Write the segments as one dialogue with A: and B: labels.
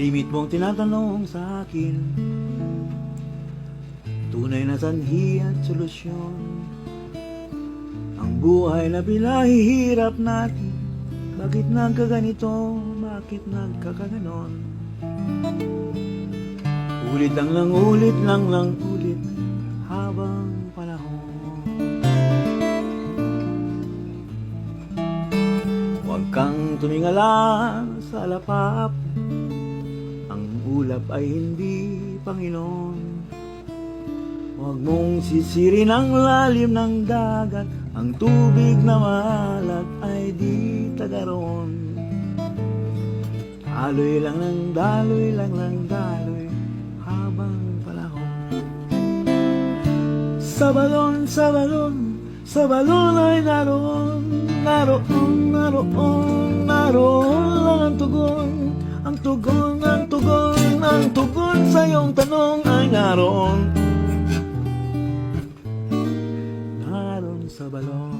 A: Malimit mong tinatanong sa akin, tunay na sanhi at solusyon. Ang buhay na pinahihirap natin, bakit nagkaganito, bakit nagkakaganon? Ulit lang ulit habang panahon. Huwag kang tumingala sa lapap, ang ulap ay hindi Panginoon. Huwag mong sisirin ang lalim ng dagat, ang tubig na maalat ay di tagaroon. Daloy lang ng daloy habang panahon. Sa balon ay naroon lang ang tugon. Ang tugon sa iyong tanong ay naroon sa balon.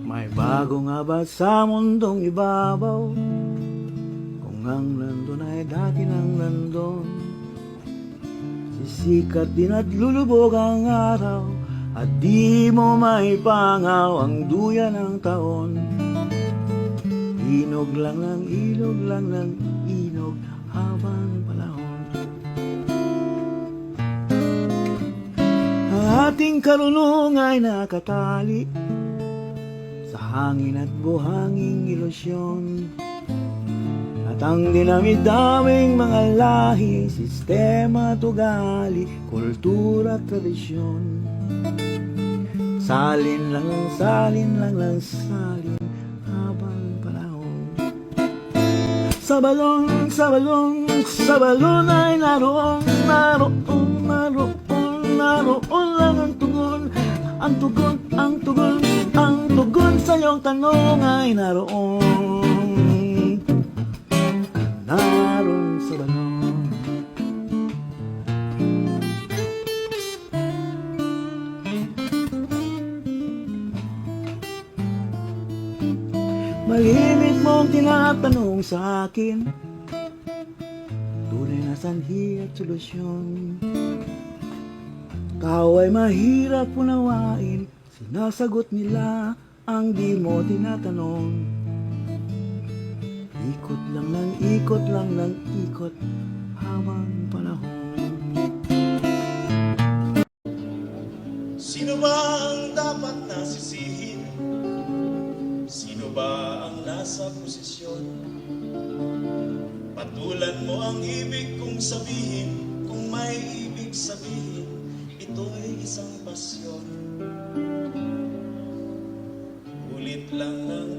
A: May bago nga ba sa mundong ibabaw? Kung ang nandun ay dati nang nandun, sisikat din at lulubog ang araw, at di mo maipangaw ang duyan ng taon. Ilog lang ng inog habang panahon. Ang ating karunong ay nakatali sa hangin at buhanging ilusyon, at ang dinami-daming mga lahi, sistema at ugali, kultura at tradisyon. Salin lang habang panahon. Sa balon ay naroon lang ang tugon sa iyong tanong ay naroon sa balon. Malimit mong tinatanong sa akin, tunay na sanhi at solusyon. Tao ay mahirap unawain, sinasagot nila ang di mo tinatanong. Ikot lang ng ikot habang panahon.
B: Sino ba ang dapat nasisihin? Sino ba ang nasa posisyon? Patulan mo ang ibig kong sabihin, kung may ibig sabihin, ito'y isang pasyon. Ulit lang ng